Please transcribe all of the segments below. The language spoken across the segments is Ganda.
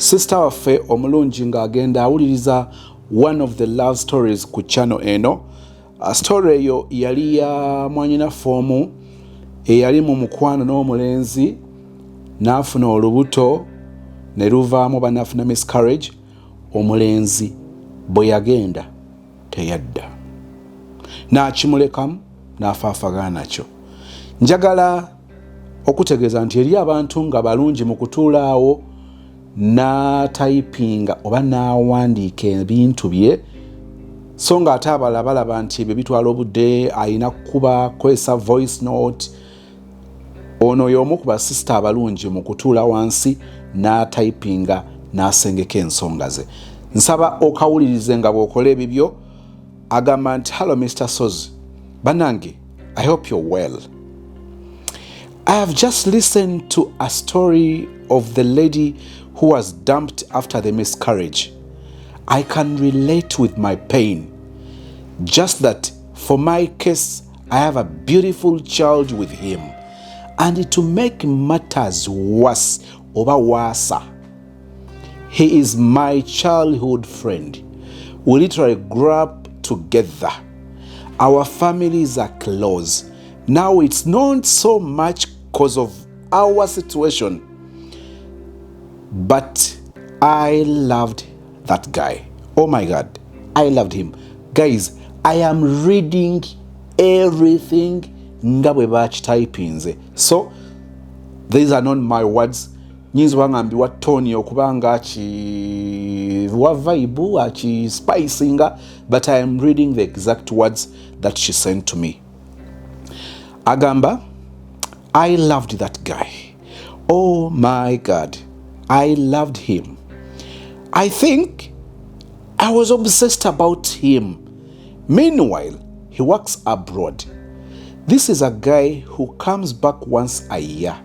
sister waffe omulungi ng'agenda awuliriza one of the love stories ku channel eno. Story eyo yali ya mwanyinaffe omu eyali mu mukwano n'omulenzi n'afuna olubuto ne luvaamu banafuna miscarriage. Omulenzi bwe yagenda teyadda, n'akimulekamu n'afaafagana nakyo. Njagala okutegeeza nti eri abantu nga balungi mu kutuula awo n'atayipinga oba n'awandiika ebintu bye, so nga ate abalala balaba nti ebyo bitwala obudde, ayina kuba kwesa voice note. Ono y'omu ku basisita abalungi mu kutuula wansi n'atayipinga n'asengeka ensonga ze. Nsaba okawulirize nga bw'okola ebibyo. Agamba nti, hello Mr. Sozi, banange, I hope you're well. I have just listened to a story of the lady who was dumped after the miscarriage. I can relate with my pain. Just that for my case, I have a beautiful child with him. And to make matters worse, oba wasa, he is my childhood friend. We literally grew up together. Our families are close. Now it's not so much because of our situation, but I loved that guy. Oh my God, I loved him. Guys, I am reading everything nga bwe bakitayipinze. So these are not my words. Nyinza wangambiwa Tony okubanga wa vibe spicinga, but I am reading the exact words that she sent to me. Agamba, I loved that guy. Oh my God, I loved him. I think I was obsessed about him. Meanwhile, he works abroad. This is a guy who comes back once a year.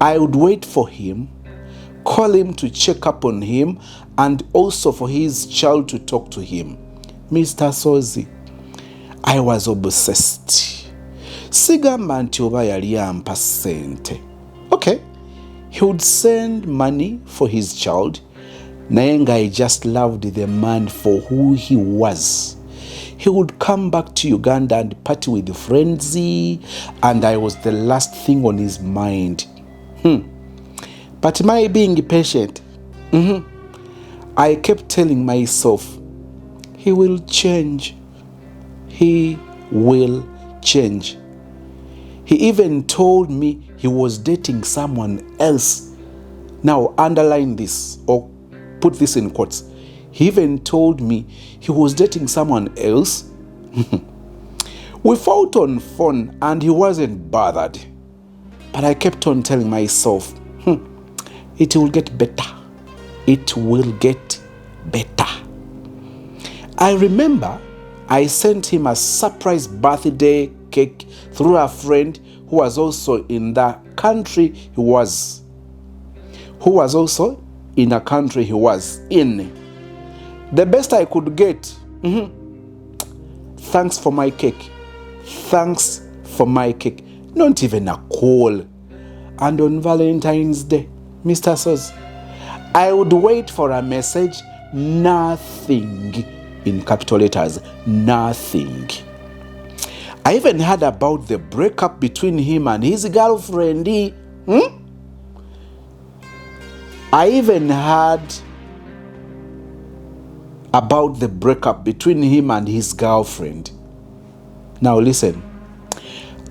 I would wait for him, call him to check up on him, and also for his child to talk to him. Mr. Sozi, I was obsessed. Sigamba nti oba yali ampa ssente. Okay, he would send money for his child. Naye nga I just loved the man for who he was. He would come back to Uganda and party with friends, and I was the last thing on his mind. But my being patient, I kept telling myself, he will change. He will change. He even told me he was dating someone else. Now, underline this or put this in quotes. He even told me he was dating someone else. We fought on phone and he wasn't bothered. But I kept on telling myself, it will get better. It will get better. I remember I sent him a surprise birthday cake through a friend who was also in the country he was. in. The best I could get. Thanks for my cake. Thanks for my cake. Not even a call. And on Valentine's Day, Mr. Soz, I would wait for a message. Nothing. In capital letters. Nothing. I even heard about the breakup between him and his girlfriend. I even heard about the breakup between him and his girlfriend. Now listen,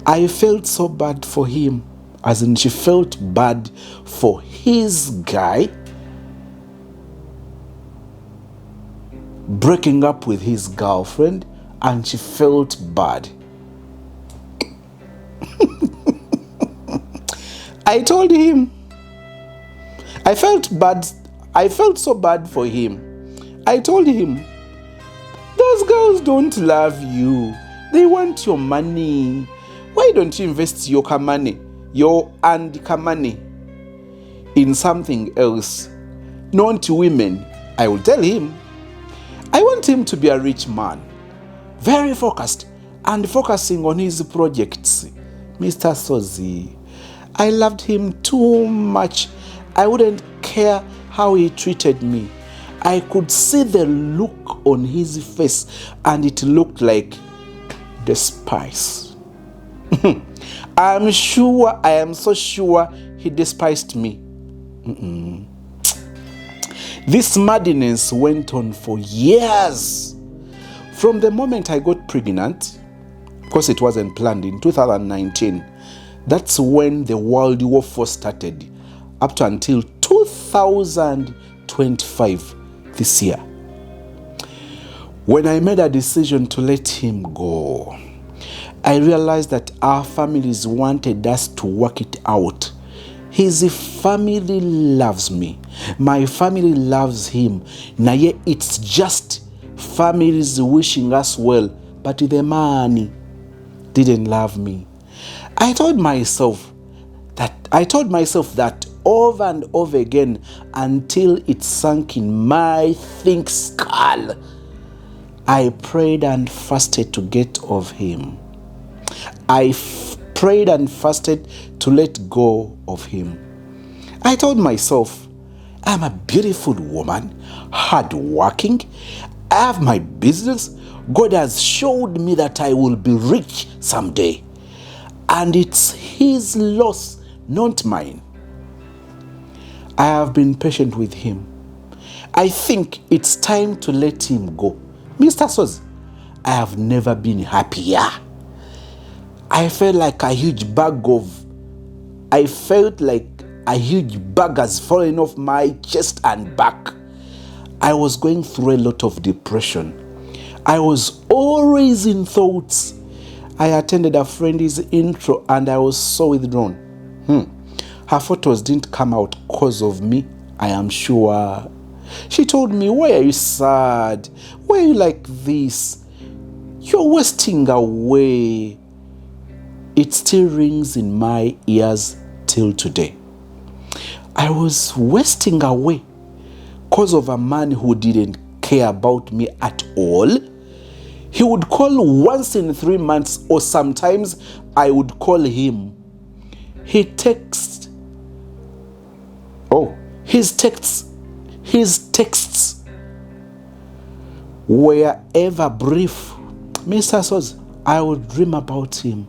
I felt so bad for him, as in she felt bad for his guy breaking up with his girlfriend, and she felt bad. I told him, I felt so bad for him. I told him, those girls don't love you. They want your money. Why don't you invest your money in something else? Not to women. I will tell him. I want him to be a rich man, very focused and focusing on his projects. Mr. Sozi, I loved him too much. I wouldn't care how he treated me. I could see the look on his face, and it looked like despise. I am so sure he despised me. This madness went on for years. From the moment I got pregnant, because it wasn't planned, in 2019, that's when the World War IV started, up to until 2025, this year. When I made a decision to let him go, I realized that our families wanted us to work it out. His family loves me. My family loves him. Naye it's just families wishing us well, but the man didn't love me. I told myself that over and over again until it sank in my think skull. I prayed and fasted to get of him. I prayed and fasted to let go of him. I told myself, I'm a beautiful woman, hardworking. I have my business. God has showed me that I will be rich someday. And it's his loss, not mine. I have been patient with him. I think it's time to let him go. Mr. Soz, I have never been happier. I felt like a huge bag has fallen off my chest and back. I was going through a lot of depression. I was always in thoughts. I attended a friend's intro and I was so withdrawn. Her photos didn't come out because of me, I am sure. She told me, why are you sad? Why are you like this? You're wasting away. It still rings in my ears till today. I was wasting away because of a man who didn't care about me at all. He would call once in 3 months, or sometimes I would call him. His texts were ever brief. Mr. Soz, I would dream about him.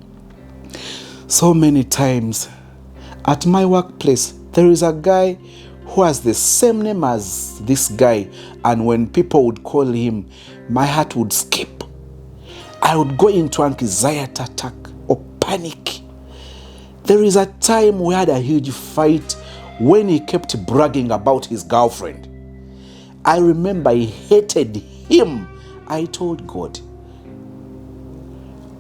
So many times at my workplace, there is a guy who has the same name as this guy, and when people would call him, my heart would skip. I would go into anxiety attack or panic. There is a time we had a huge fight when he kept bragging about his girlfriend. I remember I hated him. I told God,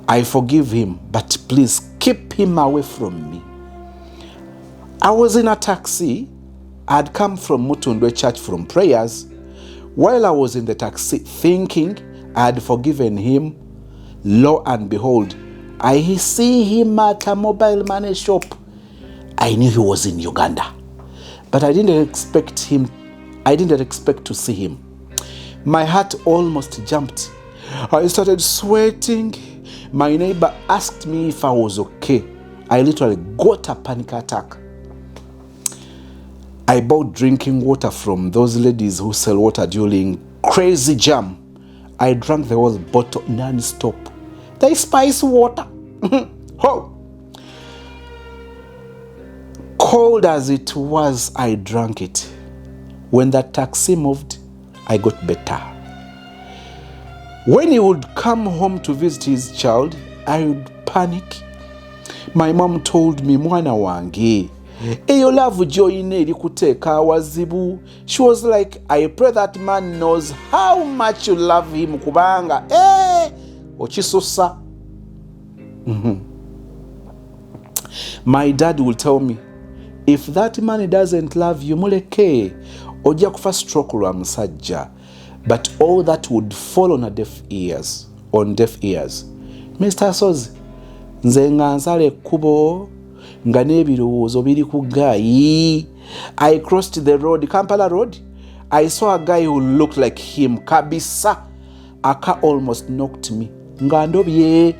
I forgive him, but please keep him away from me. I was in a taxi. I had come from Mutundwe Church from prayers. While I was in the taxi thinking I had forgiven him, lo and behold, I see him at a mobile money shop. I knew he was in Uganda, but I didn't expect to see him. My heart almost jumped. I started sweating. My neighbor asked me if I was okay. I literally got a panic attack. I bought drinking water from those ladies who sell water during crazy jam. I drank the whole bottle non-stop. They spice water. Oh. Cold as it was, I drank it. When that taxi moved, I got better. When he would come home to visit his child, I would panic. My mom told me, mwana wange, eyo love joine eri kuteeka wazibu. She was like, I pray that man knows how much you love him kubanga ochisusa. My dad will tell me, if that man doesn't love you, muleke ojja kufa stroke lwa musajja. But all that would fall on deaf ears. Mr. Soz, nze nga nsala ekkubo nga n'ebirowoozo biri ku guy. I crossed the road, Kampala Road. I saw a guy who looked like him. Kabisa. A car almost knocked me. Nga ndobye.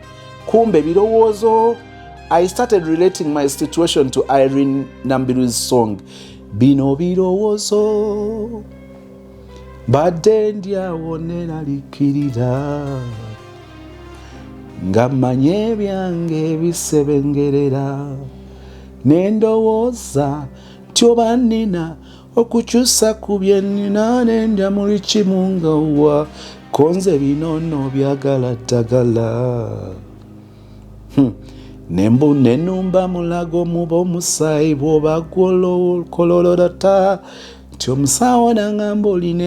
Kumbe birowoozo. I started relating my situation to Irene Nambiru's song, bino birowoozo badde ndyawo ne nalikirira nga mmanye ebyange bisebengerera ne ndowooza nti oba nnina okukyusa ku bye nnina ne ndya muli kimu nga wa konze binono byagala ddagala nenumba mulago muba omusaayi bw'oba kololota nti omusawo nangamba olina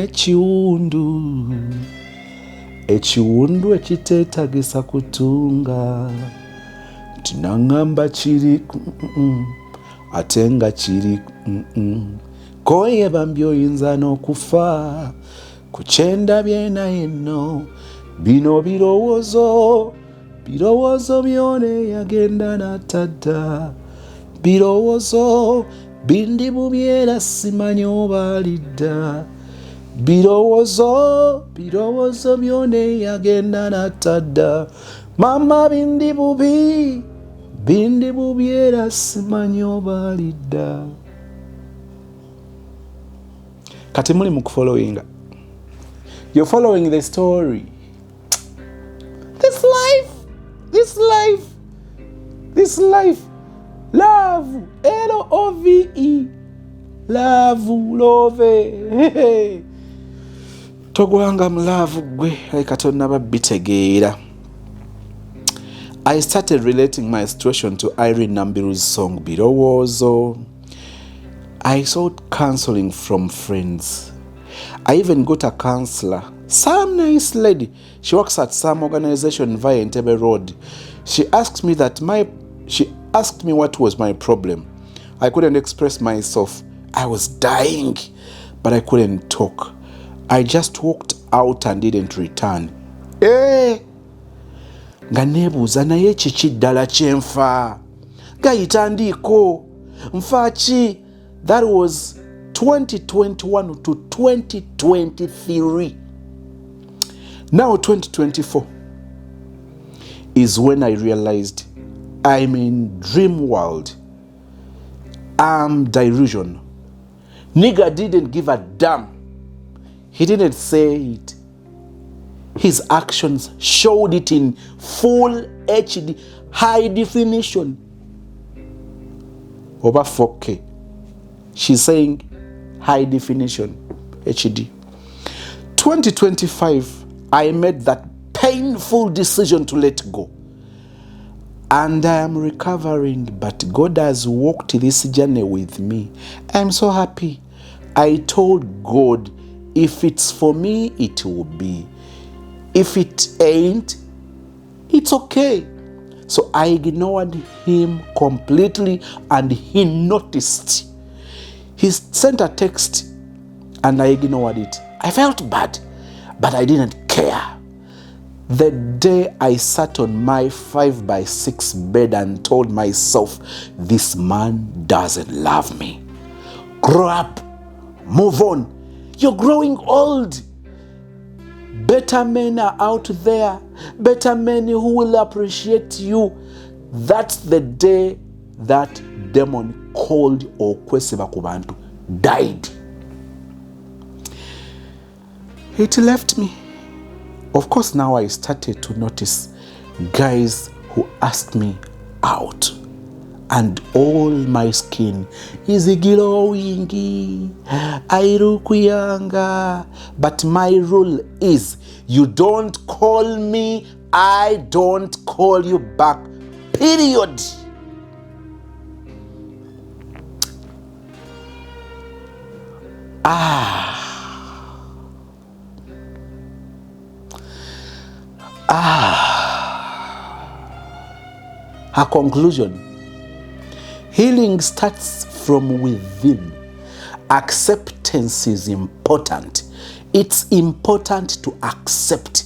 ekiwundu ekiteetagisa kutunga nti nangamba kiri ate nga kiri koyeba mbyoyinza n'okufa ku kyendabye naye nno bino birowoozo byone yagenda n'atadda birowoozo bindi bubyera simanyi oba alidda birowoozo byone yagenda n'atadda mama bindi bubyera simanyi oba alidda. Kati muli mu kufollowinga. You're following the story. This life. Love. L-O-V-E. Love. Togwanga mulavu gwe katonda babbitegeera. I started relating my situation to Irene Nambiru's song Birowoozo. I sought counseling from friends. I even got a counselor, some nice lady. She works at some organization via Entebbe Road. She asked me what was my problem. I couldn't express myself. I was dying, but I couldn't talk. I just walked out and didn't return. Nga neebuuza naye kiki ddala kyenfa? Gayita ndiiko. Nfa ki? That was 2021 to 2023. Now 2024 is when I realized I'm in dream world. I'm delusion. Nigga didn't give a damn. He didn't say it. His actions showed it in full HD, high definition. Over 4K. She's saying high definition, HD. 2025, I made that painful decision to let go. And I am recovering, but God has walked this journey with me. I'm so happy. I told God, if it's for me, it will be. If it ain't, it's okay. So I ignored him completely and he noticed. He sent a text and I ignored it. I felt bad, but I didn't care. The day I sat on my 5x6 bed and told myself, this man doesn't love me. Grow up, move on. You're growing old. Better men are out there. Better men who will appreciate you. That's the day that demon called Okwesiba Kubantu died. It left me. Of course, now I started to notice guys who asked me out. And all my skin is glowing. Airukuyanga. But my rule is, you don't call me, I don't call you back. Period. Her conclusion. Healing starts from within. Acceptance is important. It's important to accept.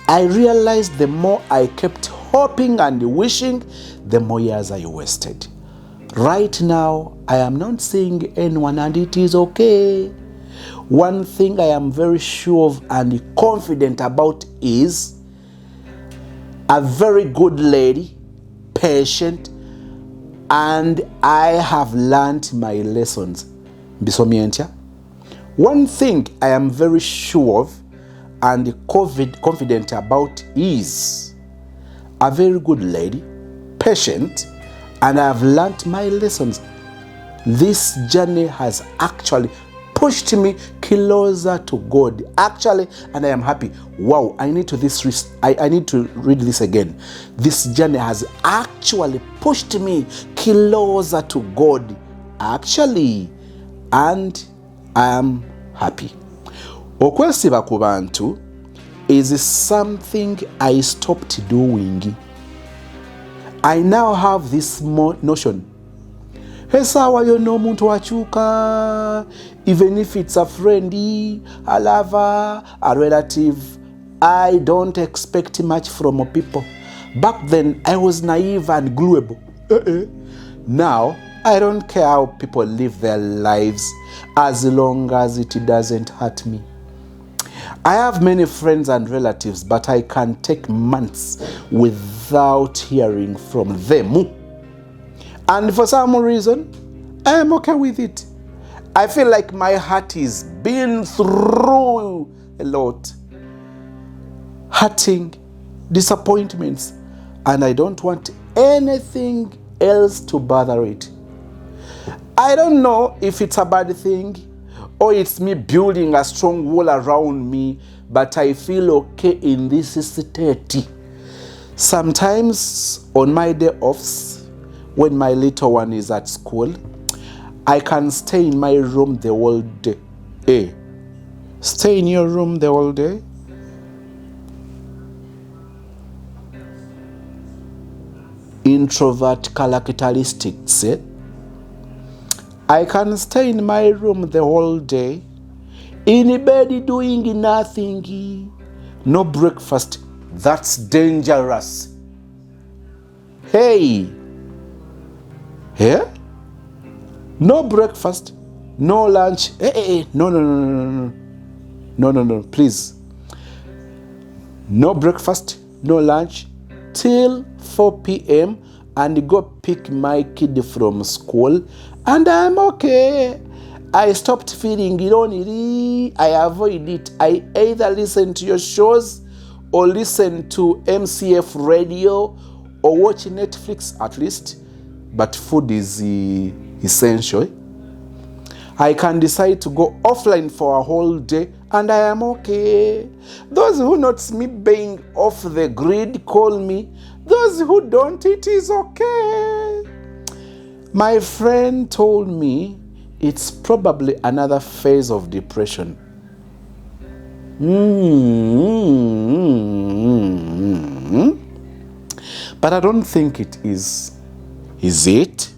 I realized the more I kept hoping and wishing, the more years I wasted. Right now, I am not seeing anyone and it is okay. One thing I am very sure of and confident about is a very good lady, patient, and I have learned my lessons. Mbisomye ntya. One thing I am very sure of and confident about is a very good lady, patient, and I have learnt my lessons. This journey has actually pushed me closer to God. Actually, and I am happy. Wow, I need to read this again. This journey has actually pushed me closer to God. Actually, and I am happy. Okwesiba ku bantu is something I stopped doing. I now have this notion. Esawa yono muntu wachuka, even if it's a friend, a lover, a relative, I don't expect much from people. Back then, I was naive and gullible. Now, I don't care how people live their lives as long as it doesn't hurt me. I have many friends and relatives, but I can take months without hearing from them. And for some reason, I am okay with it. I feel like my heart is been through a lot. Hurting, disappointments, and I don't want anything else to bother it. I don't know if it's a bad thing or it's me building a strong wall around me, but I feel okay in this state. Sometimes on my day offs, when my little one is at school, I can stay in my room the whole day. Hey, stay in your room the whole day? Introvert characteristics, eh? I can stay in my room the whole day, in bed doing nothing, no breakfast. That's dangerous. Hey, yeah? No breakfast, no lunch. No, please. No breakfast, no lunch till 4 p.m. and go pick my kid from school, and I'm okay. I stopped feeling lonely. I avoid it. I either listen to your shows or listen to MCF radio or watch Netflix at least, but food is essential. I can decide to go offline for a whole day and I am okay. Those who notice me being off the grid call me. Those who don't, it is okay. My friend told me it's probably another phase of depression. But I don't think it is. Is it?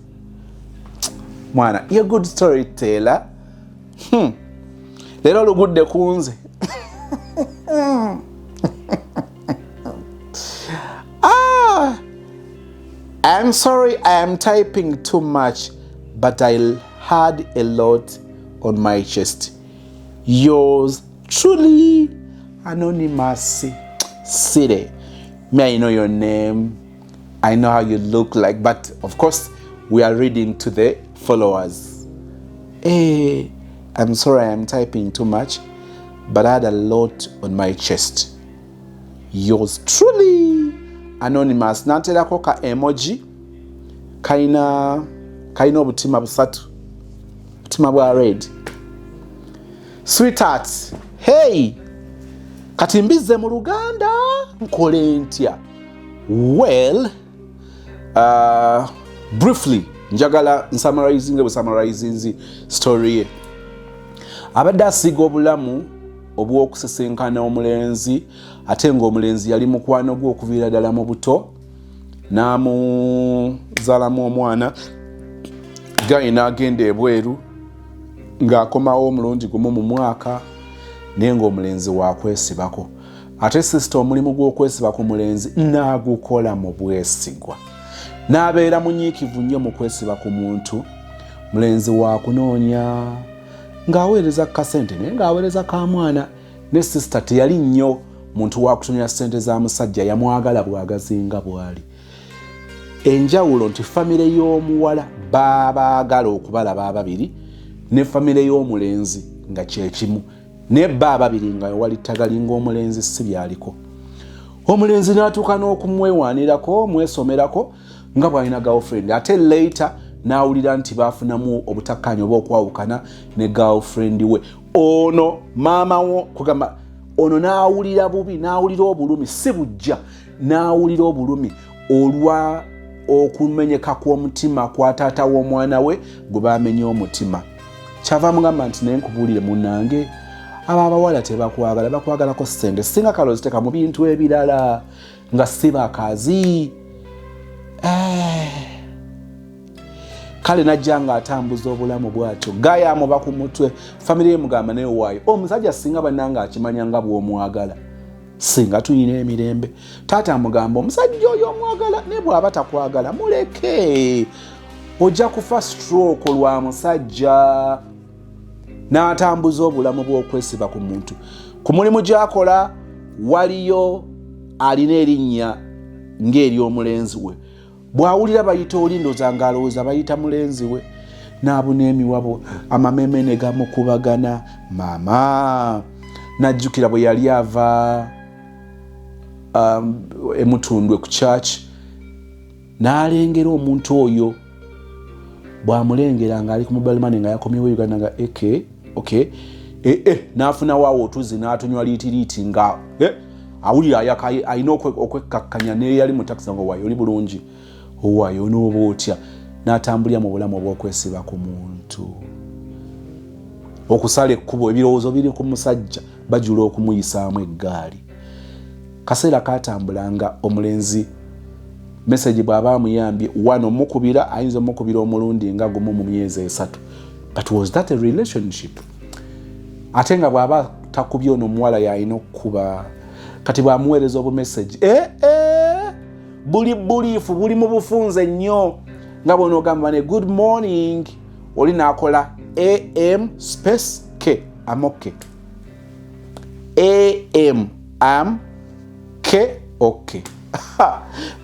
Mwana, you're a good storyteller. Lero lugudde kunze. I'm sorry I am typing too much, but I had a lot on my chest. Yours truly, Anonymous City. May I know your name? I know how you look like, but of course, we are reading to the followers. Hey, I'm sorry I'm typing too much, but I had a lot on my chest. Yours truly, Anonymous. Nantera koka emoji. Kaina obutima busatu. Butima bwa red. Sweetheart, hey, katimbize mu Luganda nkole ntya? Well, briefly, njagala summarizing story ye. Abadde asiga obulamu obw'okusesenkana omulenzi, ate ng'omulenzi yali mukwano gwe okuviira ddala mu buto, n'amuzaalamu omwana, gaye n'agenda ebweru, ng'akomawo omulundi gumu mu mwaka, naye ng'omulenzi waakwesibako. Ate sisita omulimu gw'okwesiba ku mulenzi n'agukola mu bwesigwa. N'abeera munyiikivu nnyo mu kwesiba ku muntu, mulenzi waakunoonya, ng'aweereza kasente naye ng'aweereza ka mwana, ne sisita teyali nnyo muntu waakutumya ssente za musajja, yamwagala bw'agazinga bw'ali. Enjawulo nti famire y'omuwala baabaagala okubalaba ababiri, ne famire y'omulenzi nga kyekimu ne bba ababiri nga wali ttagali ng'omulenzi si byaliko. Omulenzi n'atuuka n'okumwewaanirako mwesomerako nga bw'alina girlfriend ate later n'awulira nti baafunamu obutakkaanya oba okwawukana ne girlfriend we. Ono maama wo kugamba ono n'awulira bubi, n'awulira obulumi, si bujja, n'awulira obulumi olwa okumenyeka kw'omutima kwa taata w'omwana we gwe baamenye omutima. Kyava mugamba nti naye nkubuulire munnange, abo abawala tebakwagala, bakwagalako ssente, singa kalo ziteeka mu bintu ebirala nga si bakazi. Kale najja ng'atambuza obulamu bw'atyo, Gaaya amuba ku mutwe, famire ye mugamba naye waayo omusajja singa bannanga akimanya nga bw'omwagala, singa tuyina emirembe. Taata amugamba omusajja oyo omwagala, ne bw'aba takwagala muleke, ojja kufa stroke lwa musajja. N'atambuza obulamu bw'okwesiba ku muntu. Ku mulimu gy'akola waliyo alina erinnya ng'ery'omulenzi we. Bw'awulira bayita olindooza ng'alowooza bayita mulenzi we. N'abuna emiwabo, amameme ne gamukubagana. Maama n'ajjukira bwe yali ava Emutundwe ku church, n'alengera omuntu oyo. Bw'amulengera ng'ali ku mobile money nga yakomyewo Uganda nga okay, n'afuna waawo otuzi n'atunywa liitiriiti nga awulira alina okwekkakkanya naye yali mu taxi nga waayo oli bulungi, waayo n'oba otya. N'atambulira mu bulamu obw'okwesiba ku muntu, okusala ekkubo, ebirowoozo biri ku musajja bajula okumuyisaamu eggaali. Kaseera katambulanga omulenzi message bw'aba amuyambye wano mukubira, ayinza mukubira omulundi nga gumu mu myezi 3. But was that a relationship? Ate nga bw'aba takubye ono omuwala yalina okukuba. Kati bw'amuweereza obumessage buli buliifu buli mu bufunze nnyo nga bw'ono ogamba ne good morning oli n'akola am space k amoke am k okay.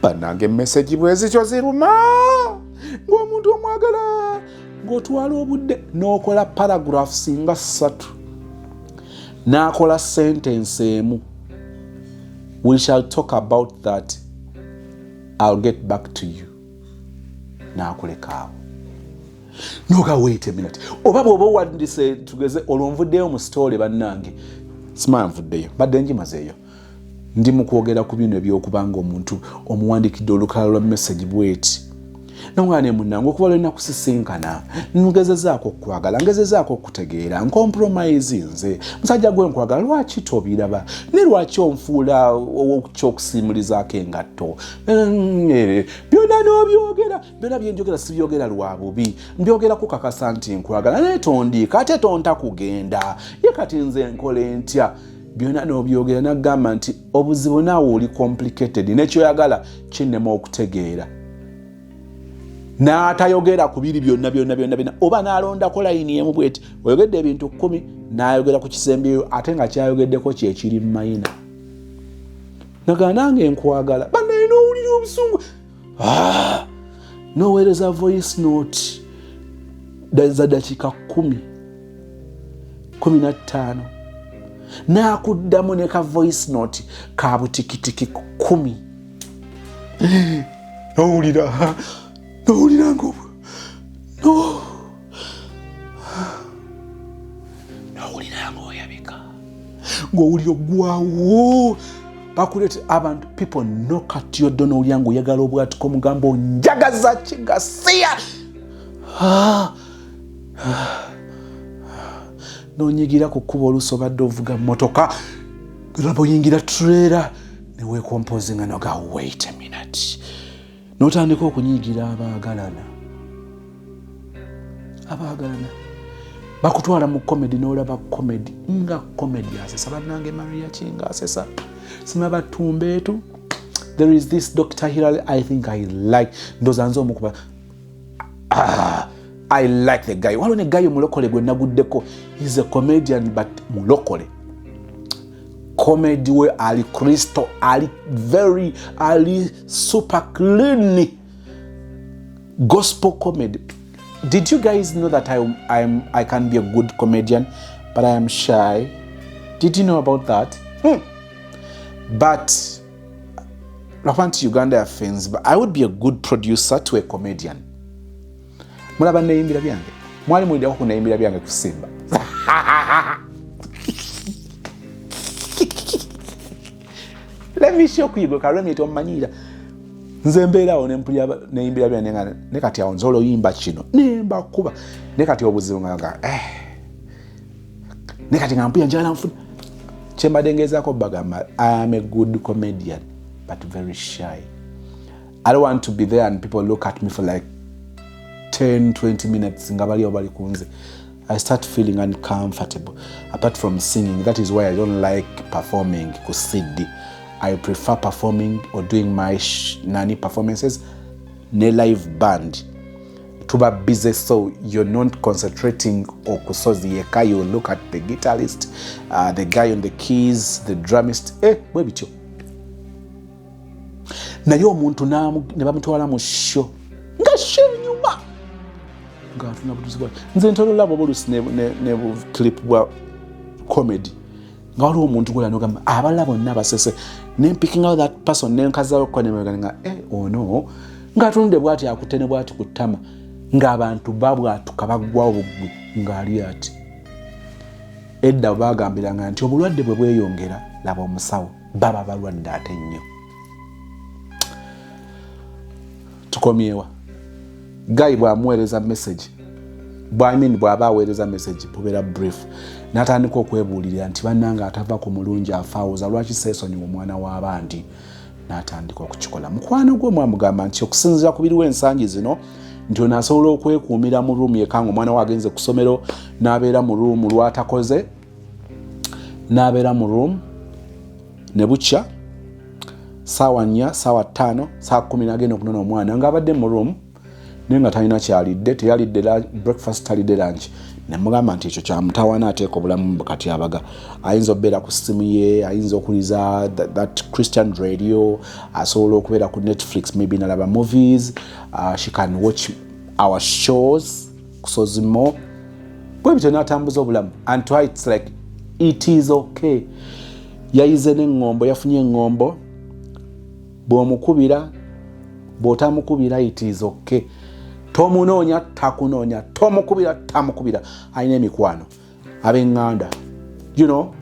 Bannange message bwezikyo ziruma ng'omuntu omwagala ng'otwala obudde n'okola paragraphs nga 3 n'akola sentence emu, we shall talk about that, I'll get back to you. N'akulekaawo noga wait a minute, oba bw'oba owandise tugeze olwo nvuddeyo mu story bannange, simanya nvuddeyo badde njimazeeyo. Ndi mu kwogera ku bino eby'okubanga omuntu omuwandikidde olukala lwa message bweti. Nongane munnange okuba lwena kusisinkana, ngezezaako okukwagala, ngezezaako okutegeera,ncompromise nze. Musajja gwe nkwagala lwaki tobiraba? Ne lwaki onfuula okyokusimulizaako engatto? Byonna n'obyogera, byonna bye njogera sibyogera lwa bubi. Mbyogera kukakasa nti nkwagala naye tondiika ate tonta kugenda. Ye kati nze nkole ntya? Byonna n'obyogera n'agamba nti obuzibu naawe oli complicated, n'ekyoyagala kinnema okutegeera. N'atayogera ku biri byonna oba n'alondako layini emu bweti oyogedde ebintu 10 n'ayogera ku kisembyeyo ate nga kyayogeddeko kyekiri mu mayina. Naga nange nkwagala bannaye n'owulira obusungu n'oweereza voice note za dakiika 15 n'akuddamu ne ka voice note ka butikitiki 10 n'owulira ng'obu n'owulira ng'oyabika ng'owulira oggwawo bakuleete abantu people knock at your door n'owulira ng'oyagala obwatiko omugambo njagaza kigasiya n'onyigira ku kkuba olusobadde ovuga mmotoka bw'oyingira trailer ne weekompozinga noga wait a minute n'otandika okunyigira abaagalana bakutwala mu comedy n'olaba comedy nga comedy asesa bannange Maria Kinga asesa sima batumbeetu. There is this Dr. Hilary I think I like ndoza nzo omukuba I like the guy. Waliwo ne guy omulokole gwe naguddeko, he's a comedian but mulokole comedy we ali Kristo ali very ali super clean gospel comedy Did you guys know that I can be a good comedian, but I am shy? Did you know about that? But I want Uganda fans, but I would be a good producer to a comedian. Mulaba nayimbira byange. Mwali mulidako kunayimbira byange kusimba. Let me show you Karemi tomanyira. Nze mbeerawo neyimbira byange ne kati awo nzola oyimba kino. Nemba kuba. Ne kati obuzibu nga ne kati nga mpulira njala nfuna. Kyembadde ngezaako bagamba, I am a good comedian, but very shy. I don't want to be there and people look at me for like 10-20 minutes. I start feeling uncomfortable. Apart from singing, that is why I don't like performing kusidi. I prefer performing or doing my nani performances ne live band. Tuba busy, so you're not concentrating or kusozieka. You look at the guitarist, the guy on the keys, the drumist. Webicho. Na yo muntu ne bamutwala mu show. Nga show nyuma. Nga tuna butuzibwa. Nze ntolola bobolusi ne clip bwa comedy. Nga waliwo omuntu gwe yanogamba abala bonna basese ne picking out that person ne nkazawo ko ne nga ono nga tunde bwati akutene bwati kutama nga abantu babwatuka bagwawo bugwe ng'ali ati edda bagambiranga nti obulwadde bwe bweyongera laba omusawo baba balwadde ate nnyo. Tukomyewa guy bw'amuweereza message bw'aba aweereza message bubeera brief n'atandika okwebuulira nti bannanga atava ku mulungi afaawoza lwaki seesonyiwa omwana w'abandi n'atandika okukikola. Mukwano gwe mwamugamba nti okusinziira ku biriwo ensangi zino nti ono asobola okwekuumira mu ruumu yekka nga omwana we agenze ku ssomero n'abeera mu ruumu lw'atakoze, n'abeera mu ruumu ne bukya ssaawa 4 ssaawa 5 ssaawa 10 n'agenda okunona omwana ng'abadde mu ruumu naye nga talina kyalidde, teyalidde breakfast, talidde lunch. Ne mugamba nti ekyo kyamutawaana ateeka obulamu kati abaga. Ayinza okubeera ku ssimu ye, ayinza okuliza that Christian radio, asobola okubeera ku Netflix, maybe nalaba movies, she can watch our shows, kusozimo. Bwe bityo n'atambuza obulamu. And to her it's like, it is okay. Yayize n'eŋŋombo, yafunye eŋŋombo, bw'omukubira, bw'otamukubira, it is okay. Tomunoonya takunoonya, tomukubira tamukubira. Ayina emikwano ab'eŋŋanda, you know,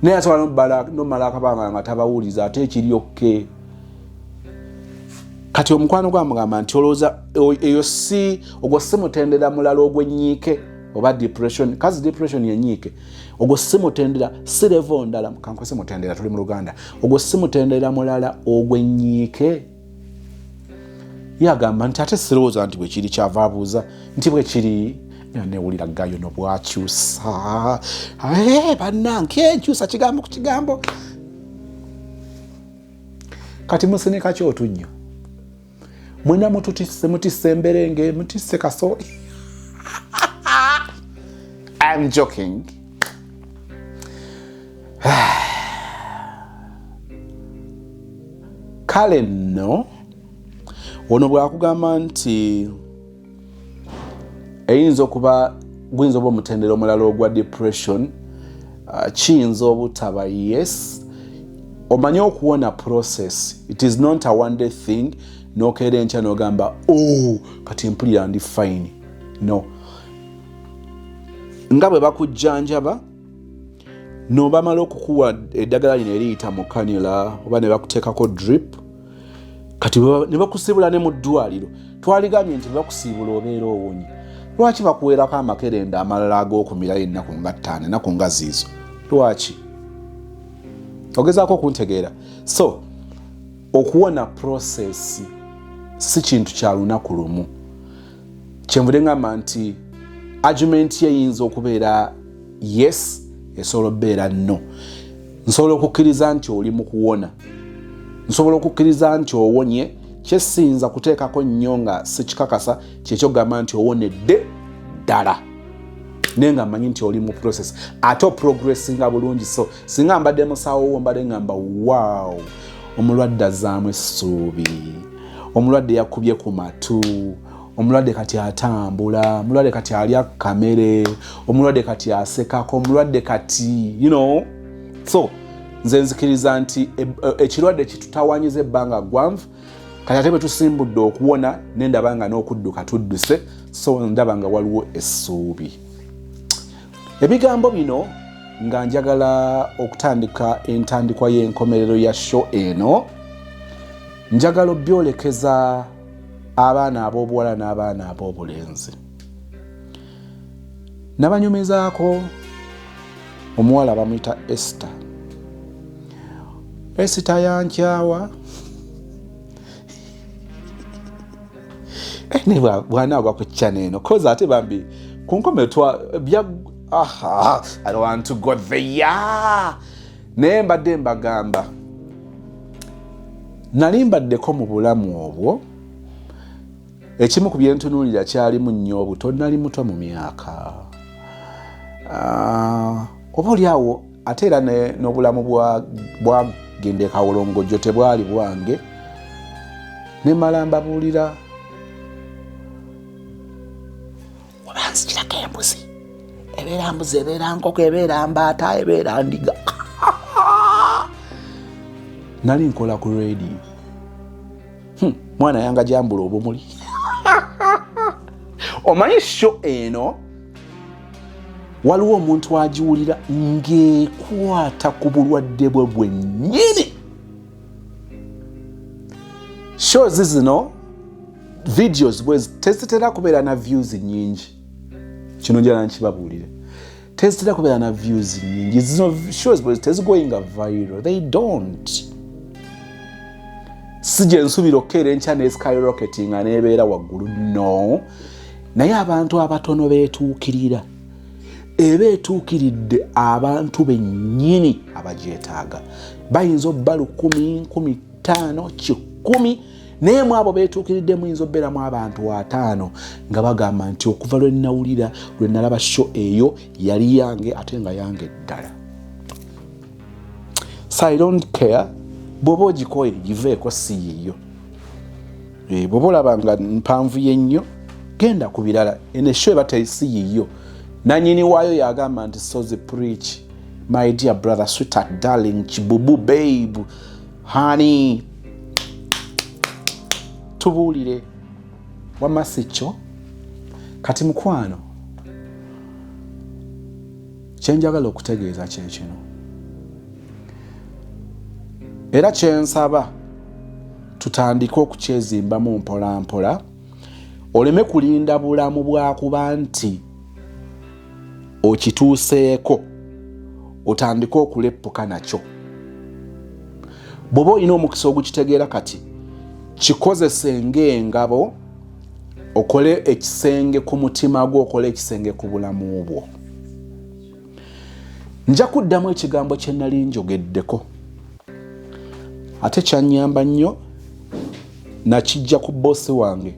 naye asobola nomala akabanga nga tabawuliza ate ekiri okay. Kati omukwano gwamugamba nti olowooza eyo si ogwo si mutendera mulala ogw'ennyiike oba depression. Kazi depression yenyiike. Ogwo si mutendera si level ndala, kankwese mutendera tuli mu Luganda. Ogwo si mutendera mulala ogw'ennyiike. Yagamba nti ate sirowooza nti bwe kiri kyava abuuza nti bwe kiri newulira gayo no bwakyusa. Bannange enkyusa kigambo ku kigambo. Kati musinika kyotu nnyo. Mwena mutisse emberenge, mutisse kasooli. I'm joking. Kale nno ono bw'akugamba nti eyinza okuba guyinza oba omutendera omulala ogwa depression, kiyinza obutaba yes. Omanye okuwona process. It is not a one day thing. Nokeera enkya n'ogamba kati mpulira ndi fine. No. Nga bwe bakujjanjaba n'obamala okukuwa eddagala lino eriyita mu kanula oba ne bakuteekako drip, kati ne bakusibula ne mu ddwaliro, twaligambye nti bakusiibula obeera owonye. Lwaki bakuweerako amakerenda amalala ag'okumirayo ennaku nga 5 ennaku nga ziizo? Lwaki? Ogezaako okuntegeera. So okuwona process si kintu kya lunaku lumu. Kyenvudde ngamba nti argument ye eyinza okubeera yes, esobola okubeera no. Nsobola okukkiriza nti oli mu kuwona, nsobola okukkiriza nti owonye, kyesinza kuteekako nnyo nga sikikakasa kyekyo gamba nti owonedde ddala naye nga mmanyi nti oli mu process ate progressinga bulungi. So singa mbadde musawo wo mbadde ngamba wow, omulwadde azaamu essuubi, omulwadde yakubye ku matu, omulwadde kati atambula, omulwadde kati alya kamere, omulwadde kati asekako, omulwadde kati so nze nzikiriza nti ekirwadde kitutawanyiza ebbanga ggwanvu kati ate bwe tusimbudde okuwona nendaba nga n'okudduka tudduse, so ndaba nga waliwo essuubi. Ebigambo bino nga njagala okutandika entandikwa y'enkomerero ya show eno, njagala obyolekeza abaana ab'obuwala n'abaana ab'obulenzi. Nabanyumizaako omuwala bamuyita Esther. Esther yankyawa ne bw'anaagwa ku channel eno koza ate bambi ku nkomerero bya I don't want to go there. Naye mbadde mbagamba nali mbaddeko mu bulamu obwo, ekimu ku byentunuulira kyalimu nnyo obuto, nali muto mu myaka oba oliawo ate era n'obulamu bwagenda ekawolongojjo tebwali bwange. Ne mala mbabuulira wabanzikirako embuzi, ebeera mbuzi, ebeera nkoko, ebeera mbaata, ebeera ndiga. Nali nkola ku radio. Mwana yanga jambula obumuli. Omanyi show eno waliwo omuntu agiwulira ng'ekwata ku bulwadde bwe bwennyini. Shows zino videos tezitera kubeera na views nyingi. Kino njala nkibabuulire. Tezitera kubeera na views nyingi. Zino shows tezigoyinga viral. They don't. Sije nsubira okkeera enkya ne skyrocketing n'ebeera waggulu. No. Naye abantu abatono beetuukirira. Ebeetuukiridde abantu bennyini abagyetaaga. Bayinza obba 10, 15, 10. Naye mu abo beetuukiridde muyinza obbeeramu abantu 5 nga bagamba nti okuva lwe nnawulira, lwe nalaba show eyo yali yange ate nga yange ddala. So I don't care. Bw'oba ogikoye giveeko si yiyo. Bw'oba olaba nga mpanvu nnyo genda ku birala. Eno show eba teyisi yiyo. Nanyini waayo yagamba nti sozi preach. My dear brother, sweetheart, darling, chibubu, babe, honey. Tubuulire wamasicho kati mukwano kyenjagala okutegeeza kye kino era kyensaba tutandike okukyezimbamu mpola mpola, oleme kulinda bulamu bwakuba nti okituuseeko otandike okuleppuka nakyo. Bw'oba olina omukisa ogukitegeera kati kikozese ng'engabo okole ekisenge ku mutima gwo, okole ekisenge ku bulamu bwo. Nja kuddamu ekigambo kye nnali njogeddeko ate kyannyamba nnyo, nakijja ku bossi wange.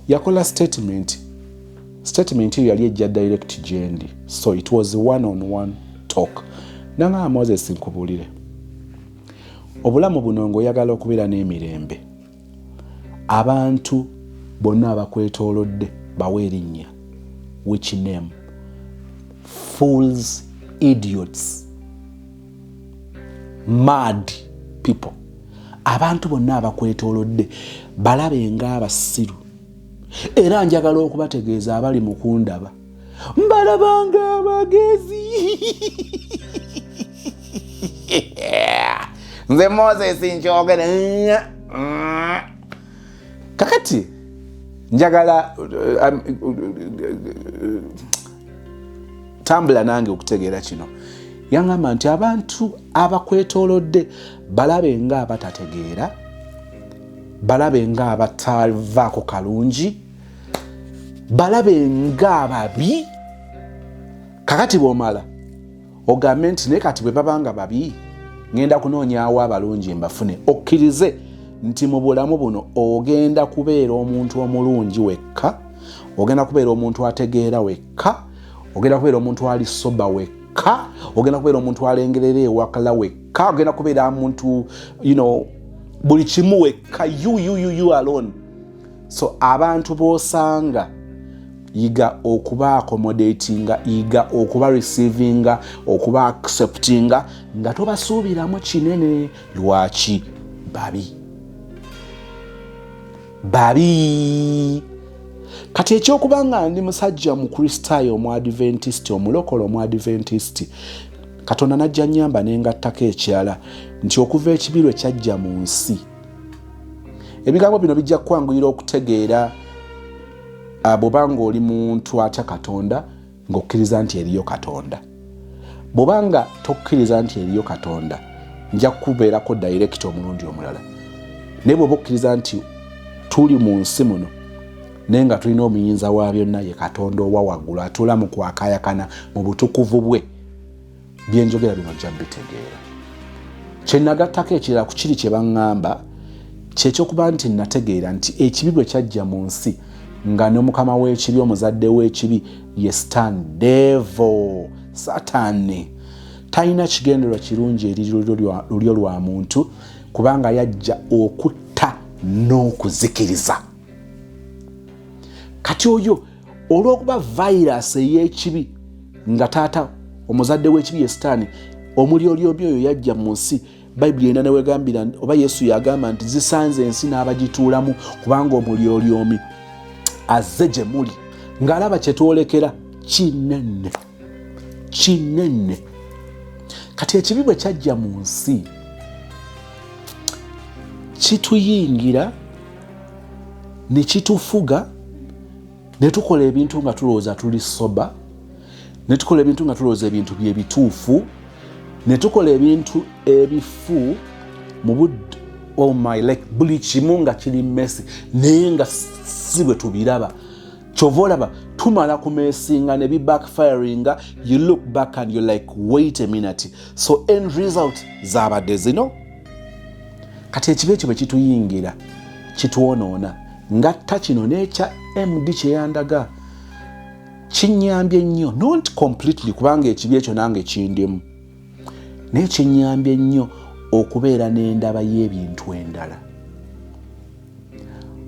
Yakola statement eyo yali ejja direct gyendi, so it was one-on-one talk. Nanga Moses nkubuulire, obulamu buno ng'oyagala okubeera n'emirembe, abantu bonna abakwetoolodde bawe erinnya. Which name? Fools, idiots, mad people. Abantu bonna abakwetoolodde balabe ng'abasiru. Era njagala okubategeeza abali mu kundaba mbalabanga abagezi. Nze Moses nkyogera kakati njagala tambula nange okutegeera kino. Yangamba nti abantu abakwetoolodde balabe nga abatategeera, balabe nga abatavaako kalungi, balabe nga ababi. Kakati bw'omala ogambe nti naye kati bwe babanga babi ngenda kunoonyaawo abalungi mbafune. Okkirize nti mu bulamu buno ogenda kubeera omuntu omulungi wekka, ogenda kubeera omuntu ategeera wekka, ogenda kubeera omuntu ali soba wekka, ogenda kubeera omuntu alengerera ewakala wekka, ogenda kubeera omuntu buli kimu wekka, you alone. So abantu b'osanga yiga okuba accommodatinga, yiga okuba receivinga, okuba acceptinga nga tobasuubiramu kinene. Lwaki? babi. Kati ekyokuba nga ndi musajja mu Kristaayo Omwadventist, omulokole Omwadventist, Katonda najja nnyamba nengattako ekirala nti okuva ekibi lwe kyajja mu nsi, ebigambo bino bijja kukwanguyira okutegeera bw'obanga oli muntu atya Katonda ng'okkiriza nti eriyo Katonda. Bw'obanga tokkiriza nti eriyo Katonda, nja kubeerako direct omulundi omulala. Naye bw'oba okkiriza nti tuli mu nsi muno naye nga tulina omuyinza wa byonna ye Katonda owa waggulu atuula mu kwakayakana mu butukuvu bwe, byenjogera bino ojja bitegeera. Kye nagattako ekirala ku kiri kye baŋŋamba kyekyokuba nti nategeera nti ekibi bwe kyajja mu nsi nga ne mukama w'ekibi, omuzadde w'ekibi ye devil, Sataani, talina kigendererwa kirungi eri lulyo lwa muntu, kubanga yajja okutta n'okuzikiriza. Kati oyo olw'okuba virus ey'ekibi nga taata omuzadde w'ekibi ye Sataani, omulyolyomi oyo yajja mu nsi, Bayibuli ena newegambira oba Yesu yagamba nti zisanze ensi n'abagituulamu kubanga omulyolyomi azze gye muli, ng'alaba kye twolekera kinene. Kati ekibi bwe kyajja mu nsi kituyingira ne kitufuga, ne tukola ebintu nga tulowooza tuli soba, ne tukola ebintu nga tulowooza ebintu bye bituufu, ne tukola ebintu ebifu mu budde like buli kimu nga kiri mmesi naye nga si bwe tubiraba. Kyova olaba tumala kumeesinga ne backfiringa, you look back and you're like, wait a minute, so end result zaabadde zino. Kati ekibi ekyo bwe kituyingira kitwonoona. Ngatta kino n'ekya MD kye yandaga kinnyambye nnyo, not completely kubanga ekibi ekyo nange kindimu, naye kinnyambye nnyo okubeera n'endaba y'ebintu endala.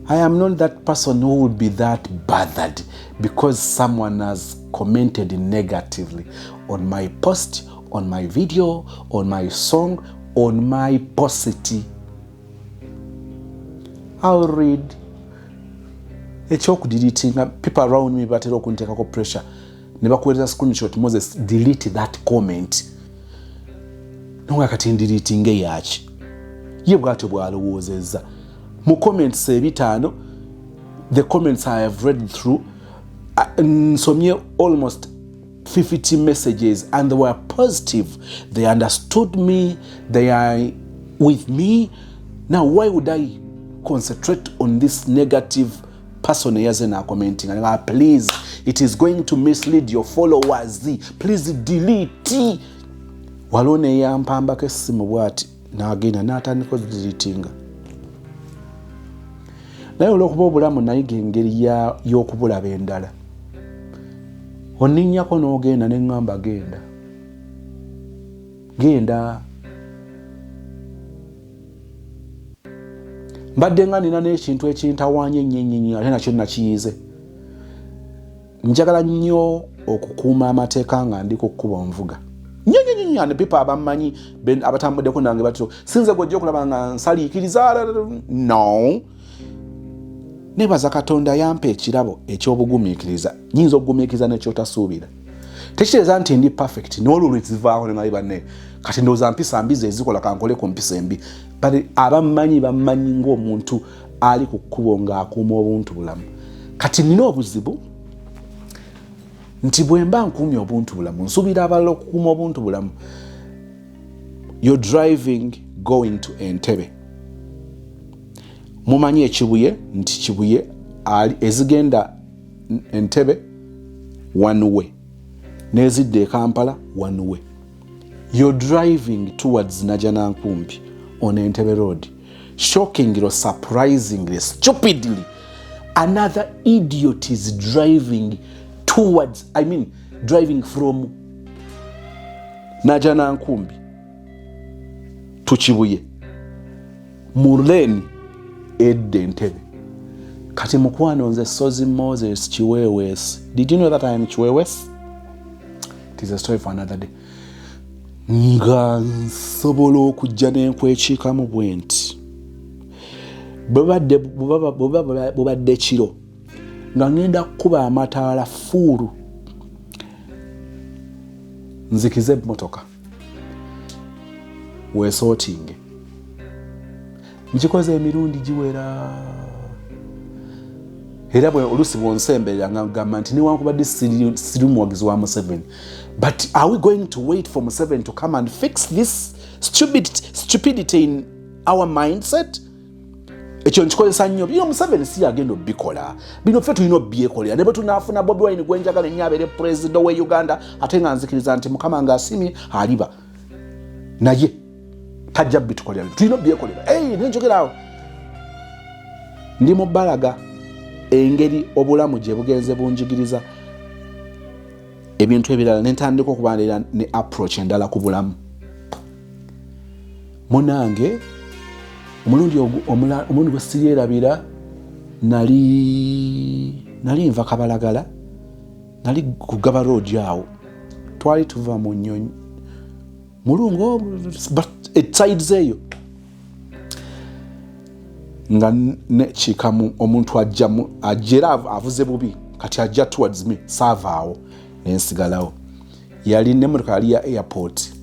I am not that person who would be that bothered because someone has commented negatively on my post, on my video, on my song, on my post. I'll read. Ekyokudeletinga, people around me batera okunteekako pressure ne bakuweereza screenshot, Moses delete that comment. Nonga kati ndeletinge yaki? Ye bwatyo bwalowoozezza. Mu comments ebitaano, the comments I have read through, nsomye almost 50 messages and they were positive. They understood me. They are with me. Now, why would I concentrate on this negative person yaze na commenting? And please, it is going to mislead your followers. Please delete. Walone yampambako essimu bwati n'agenda n'atandika deletinga. Naye olw'okuba obulamu nayiga engeri y'okubulaba endala, onninnyako n'ogenda ne ŋŋamba genda. Mbadde nga nina n'ekintu ekintawaanya ennyo ate nakyo nakiyize. Njagala nnyo okukuuma amateeka nga ndi ku kkubo nvuga. Ne people abamanyi abatambuddeko nange batyo sinze gwojja okulaba nga nsaliikiriza. No. Nebaza Katonda yampa ekirabo ekyobugumiikiriza. Nyinza okugumiikiriza n'ekyotasuubira. Tekitegeeza nti ndi perfect n'olwo lwezivaawo ne naye banne kati ndowooza mpisa mbi ze zikola kankole ku mpisa embi. But abamanyi bamanyi ng'omuntu ali ku kkubo ng'akuuma obuntu bulamu. Kati nina obuzibu nti bwe mba nkuumye obuntu bulamu, nsuubira abalala okukuuma obuntu bulamu. You're driving going to Entebbe. Mumanyi ekibuye nti kibuye ezigenda Entebbe one way, n'ezidde e Kampala one way. You're driving towards Najanankumbi on Entebbe Road. Shockingly, surprisingly, stupidly, another idiot is driving driving from Najanankumbi to Kibuye mu lane edda Entebbe. kati mukwano nze Sozi Moses Chiwewes. Did you know that I am Chiwewes? It is a story for another day. Nga nsobola okujja n'enkwekiikamu bwe nti bubadde kiro nga ngenda kukuba amataala fuulu nzikize emmotoka weesootinge. Nkikoze emirundi giwera era oluusi bw'onsemberera nga ngamba nti newankubadde siri muwagizi wa Museveni, but are we going to wait for Museveni to come and fix this stupidity in our mindset? Ekyo nkikozesa nnyo. Bino Museveni si yagenda obikola, bino ffe tulina obyekolera. Ne bwe tunaafuna Bobi Wine gwe njagala ennyo abeere pulezidenti we Uganda, ate nga nzikiriza nti Mukama ng'asimye aliba naye tajja bitukolera. Tulina obyekolera. Nenjogera awo ndi mu bbalaga engeri obulamu gye bugenze bunjigiriza ebintu ebirala, nentandika okubalira ne approach endala ku bulamu. Munange omulundi gwe siryerabira nali nva Kabalagala, nali kugaba road awo, twali tuva mu Nnyonyi mulungo sides eyo nga nekikamu omuntu ajjera avuze bubi kati ajja towards me, saavaawo nensigalawo. Yali n'emmotoka yali ya airport,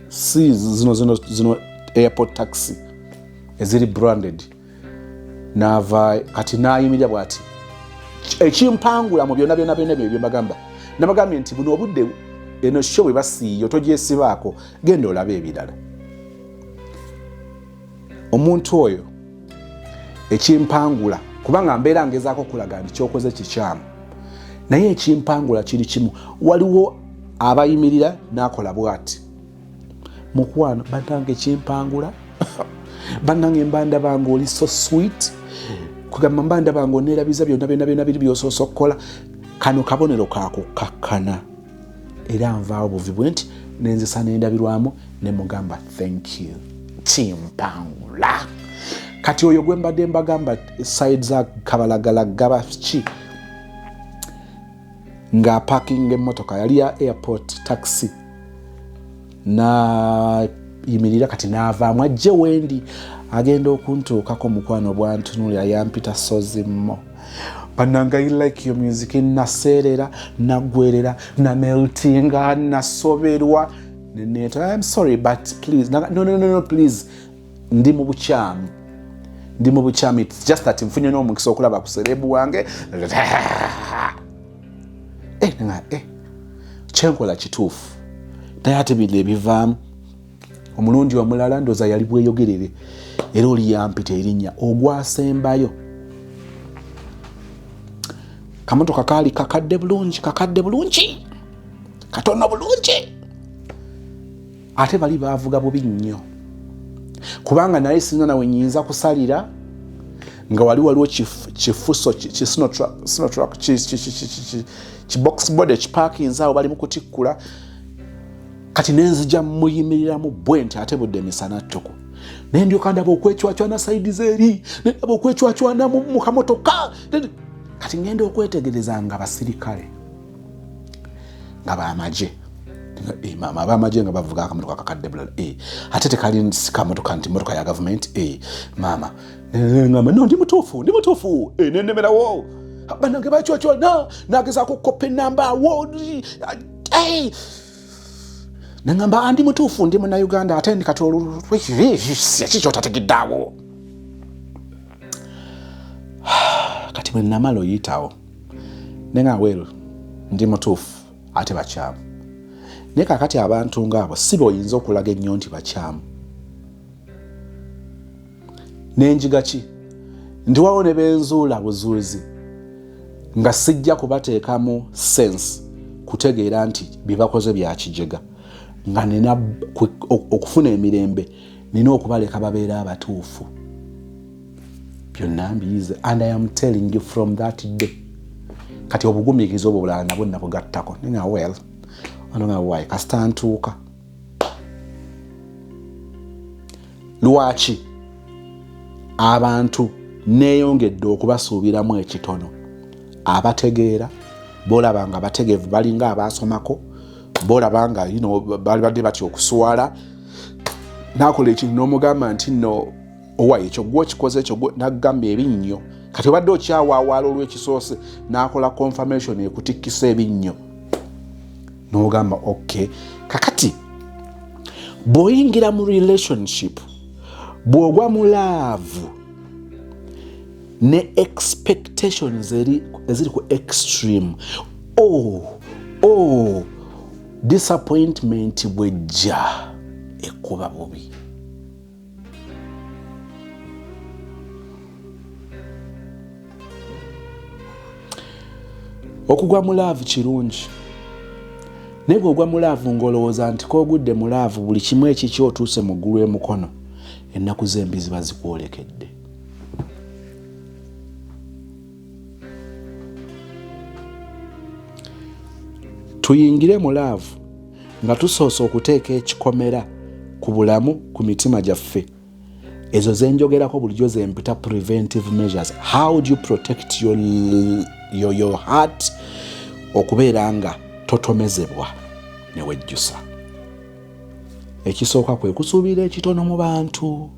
si zino airport taxi eziri branded. Naava kati nayimirira bw'ati ekimpangula mu byonna bye bagamba. Nabagambye nti buno obudde eno show bwe basiiyo togyesibaako, genda olabe ebirala. Omuntu oyo ekimpangula, kubanga mbeera ngezaako okulaga nti kyokoze kikyamu, naye ekimpangula kiri kimu. Waliwo abayimirira n'akola bw'ati, mukwano bannange ekimpangula bannange mbanda bange oli so sweet, kugamba mbanda bange oneerabiza byonna biri by'osoosa okukola. Kano kabonero kakukakkana era nvaawo buvi bwe nti nenzisa n'endabirwamu ne mugamba thank you. Kimpangula. Kati oyo gwe mbadde mbagamba side za Kabalagala gaba ki nga parking emmotoka yali ya airport taxi, na yimirira kati naavaamu ajje wendi agenda okuntuukako mukwano bwantunulira yampita Sozi Mo. Bannange I like your music. Naseerera, naggwerera, nameltinga, nasoberwa. I'm sorry but please no please, ndi mu bukyamu. It's just that mfunye n'omukisa okulaba ku serebu wange. Kyenkola kituufu naye ate bino ebivaamu. Omulundi omulala ndooza yali bweyogerere era oli yampita erinnya ogwasembayo. Kamotoka kaali kakadde bulungi katono bulungi, ate bali baavuga bubi nnyo kubanga naye sina nawe nyinza kusalira nga waliwo kifuso sinotruck kibox body kiparkings awo bali mukutikkula. Kati nenzija muyimiriramu bwenti ate budde misana ttuku, naye ndyoka ndaba okwecwacwana saidi zeeri, ndaba okwecwacwana mu kamotoka. Kati ngenda okwetegereza nga basirikale nga bamaje. Mama abamaje nga bavuga akamotoka kakadde bulala. Ate tekali kamotoka nti motoka ya government. Mama ngamba no ndi mutuufu nenemerawo. Bannange bacwacwana nagezaako okukopa enamba wo. Nangamba ndi mutuufu, ndi muna Uganda ate ndi katolu kikyo tategeddeawo. Kati bwe namala oyitawo nenga weero ndi mutuufu ate bakyamu. Naye kakati abantu ngaabo si boyinza okulaga ennyo nti bakyamu. Nenjiga ki ndi wawo ne benzuula buzuuzi nga sijja kubateekamu sense kutegeera nti bibakoze bya kijega, nga nina okufuna emirembe nina okubaleka babeera abatuufu. Byonna mbiyize and I am telling you from that day. Kati obugumiikiriza obwo bulala nabwo nabugattako ninga well anonga why kastantuuka lwaki abantu neeyongedde okubasuubiramu ekitono. Abategeera bolaba nga bategeevu balinga abaasomako, bolaba nga bali badde batya okuswala, nakola ekintu n'omugamba nti nno owaye ekyo gwe okikoze ekyo nagamba ebinnyo kati obadde okyawaawaala olw'ekisoose n'akola confirmation ekutikkisa ebinnyo n'ogamba okay. Kakati bw'oyingira mu relationship bw'ogwa mu love ne expectations eziri ku extreme, disappointment bwejja ekuba bubi. Okugwa mu laavu kirungi, naye bw'ogwa mu laavu ng'olowooza nti koogudde mu laavu buli kimu ekiki otuuse mu ggulu emukono, ennaku z'embi ziba zikwolekedde. Tuyingire mu laavu nga tusoose okuteeka ekikomera ku bulamu ku mitima gyaffe. Ezo ze njogerako bulijjo ze mpita preventive measures. How do you protect your heart okubeera nga totomezebwa ne wejjusa? Ekisooka kwe kusuubira ekitono mu bantu.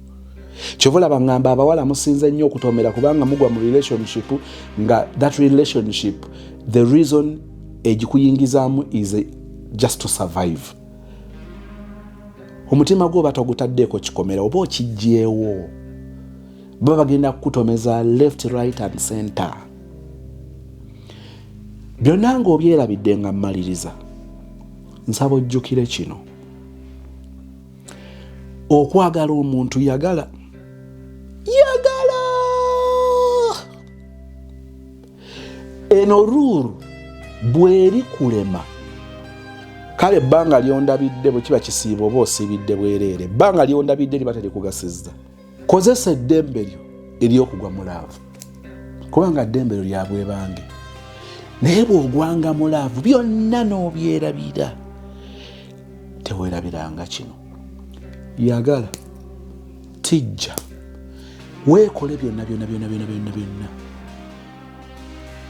Kyova olaba ngamba abawala musinze nnyo okutomera kubanga mugwa mu relationship nga that relationship the reason egikuyingizaamu is just to survive. Omutima gwo batogutaddeeko kikomera oba okijjeewo, baba bagenda kukutomeza left right and center. Byonna ng'obyerabidde nga mmaliriza, nsaba ojjukire kino: okwagala omuntu yagala eno ruuru bweri kulema kale ebbanga lyondabidde bwe kiba kisiiba oba osiibidde bwereere, ebbanga lyondabidde liba terikugasizza. Kozesa eddembe lyo ery'okugwa mu laavu kubanga ddembe lyo lya bwebange, naye bw'ogwanga mu laavu byonna n'obyerabira teweerabiranga kino: yagala, tijja, weekole byonna.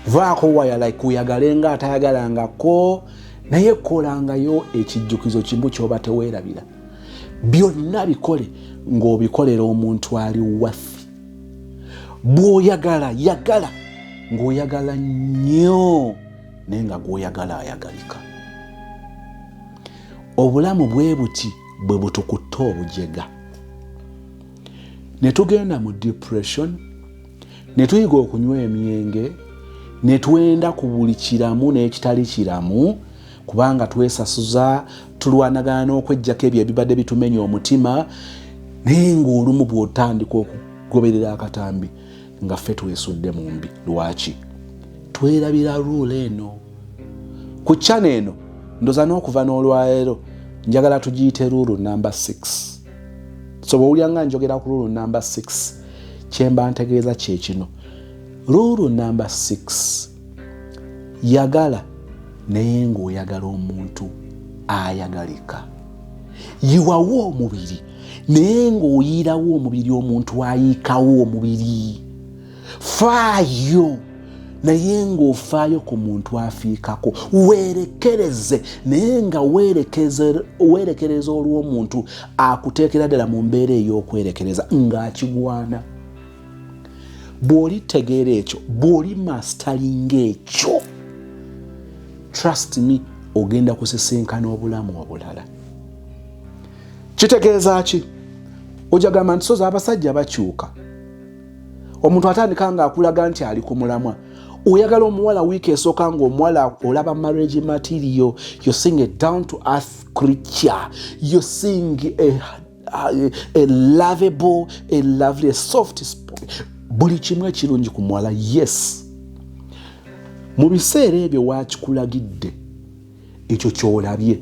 Vaako waya like uyagalenga atayagalangako, naye kolangayo ekijjukizo kimu ky'oba teweerabira. Byonna bikole ng'obikolera omuntu ali waffe. Bw'oyagala yagala ng'oyagala nnyo naye nga gw'oyagala ayagalika. Obulamu bwe buti bwe butukutte obujega. Ne tugenda mu depression, ne tuyiga okunywa emyenge, ne twenda ku buli kiramu n'ekitali kiramu kubanga twesasuza, tulwanagana n'okwejjako ebyo ebibadde bitumenya omutima, naye ng'olumu bw'otandika okugoberera akatambi nga ffe twesudde mu mbi. Lwaki? Twerabira ruule eno. Ku chana eno ndoza n'okuva n'olwaleero njagala tugiyite ruulu number 6. So bw'owulyanga njogera ku ruulu number 6 kyemba ntegeeza kye kino: ruulu number 6, yagala naye ng'oyagala omuntu ayagalika. Yiwawo omubiri naye ng'oyiirawo omubiri omuntu ayiikawo omubiri. Faayo naye ng'ofaayo ku muntu afiikako. Weerekereze naye nga weerekereza olw'omuntu akuteekera ddala mu mbeera ey'okwerekereza ng'akigwana. Bw'oli tegeera ekyo, bw'oli masteringa ekyo, trust me, ogenda kusisinkana obulamu obulala. Kitegeeza ki? Ojagamba nti soza abasajja bakyuka. Omuntu atandika nga akulaga nti ali ku mulamwa. Oyagala omuwala wiiki esooka ng'omuwala olaba marriage material, you're seeing a down to earth creature, you're seeing a lovable, a lovely, a soft spoken. Buli kimu ekirungi ku muwala, yes. Mu biseera ebyo waakikulagidde ekyo ky'olabye,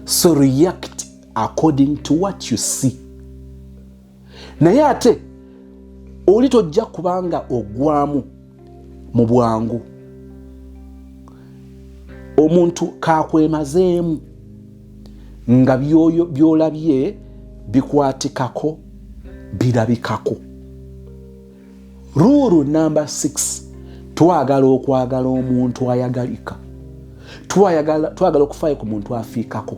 so react according to what you see. Naye ate oli tojja kubanga ogwamu mu bwangu. Omuntu kakwemazeemu nga by'olabye bikwatikako, birabikako. Rule number 6. Twagala okwagala omuntu ayagalika. Twagala okufaayo ku muntu afiikako.